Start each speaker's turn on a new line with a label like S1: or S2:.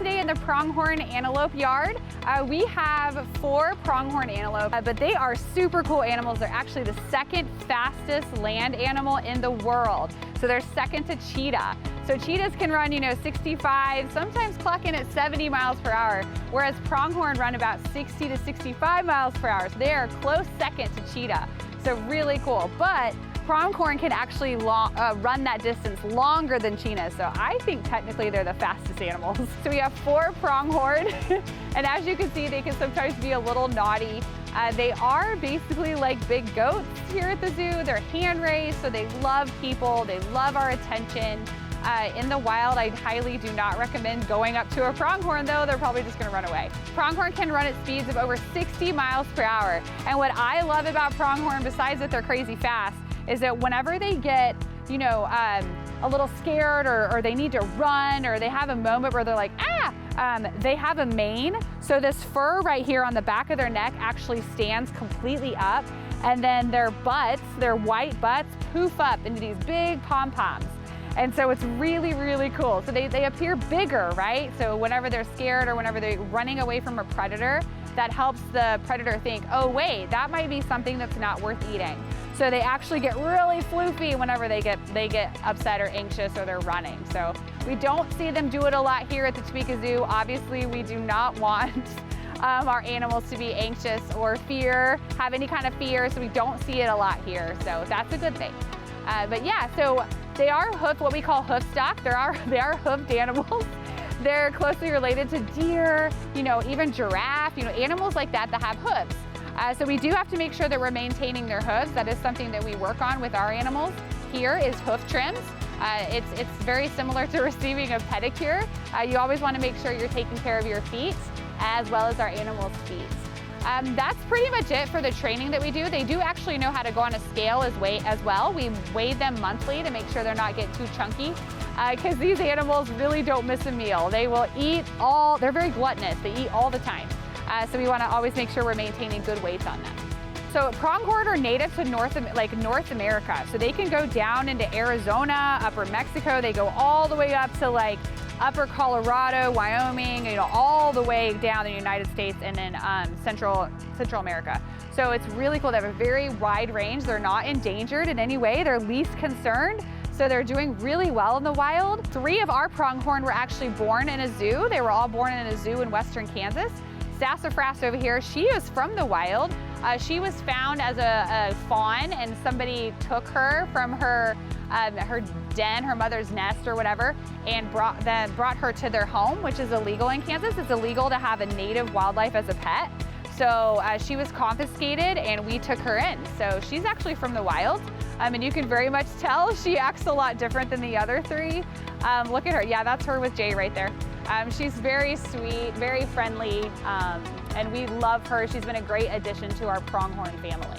S1: today in the pronghorn antelope yard. We have 4 pronghorn antelope, but they are super cool animals. They're actually the second fastest land animal in the world. So they're second to cheetah. So cheetahs can run, 65, sometimes clocking at 70 miles per hour, whereas pronghorn run about 60 to 65 miles per hour. So they are a close second to cheetah. So really cool. But pronghorn can actually run that distance longer than cheetah, so I think technically they're the fastest animals. So we have 4 pronghorn, and as you can see, they can sometimes be a little naughty. They are basically like big goats here at the zoo. They're hand-raised, so they love people, they love our attention. In the wild, I highly do not recommend going up to a pronghorn though. They're probably just gonna run away. Pronghorn can run at speeds of over 60 miles per hour. And what I love about pronghorn, besides that they're crazy fast, is that whenever they get, a little scared or they need to run or they have a moment where they're like, they have a mane. So this fur right here on the back of their neck actually stands completely up. And then their butts, their white butts, poof up into these big pom-poms. And so it's really, really cool. So they appear bigger, right? So whenever they're scared or whenever they're running away from a predator, that helps the predator think, oh wait, that might be something that's not worth eating. So they actually get really floofy whenever they get upset or anxious or they're running. So we don't see them do it a lot here at the Topeka Zoo. Obviously, we do not want our animals to be anxious or have any kind of fear, so we don't see it a lot here. So that's a good thing. But yeah, so they are hoofed, what we call hoof stock. They are hoofed animals. They're closely related to deer, even giraffe, animals like that have hooves. So we do have to make sure that we're maintaining their hooves. That is something that we work on with our animals. Here is hoof trims. It's very similar to receiving a pedicure. You always want to make sure you're taking care of your feet as well as our animals' feet. That's pretty much it for the training that we do. They do actually know how to go on a scale as well. We weigh them monthly to make sure they're not getting too chunky, because these animals really don't miss a meal. They will eat they're very gluttonous. They eat all the time. So we want to always make sure we're maintaining good weights on them. So pronghorn are native to North America. So they can go down into Arizona, upper Mexico. They go all the way up to upper Colorado, Wyoming, all the way down in the United States and then Central America. So it's really cool. They have a very wide range. They're not endangered in any way. They're least concerned. So they're doing really well in the wild. 3 of our pronghorn were actually born in a zoo. They were all born in a zoo in western Kansas. Sassafras over here, she is from the wild. She was found as a fawn, and somebody took her from her den, her mother's nest or whatever, and brought her to their home, which is illegal in Kansas. It's illegal to have a native wildlife as a pet. So she was confiscated and we took her in. So she's actually from the wild. And you can very much tell she acts a lot different than the other 3. Look at her. Yeah, that's her with Jay right there. She's very sweet, very friendly, and we love her. She's been a great addition to our pronghorn family.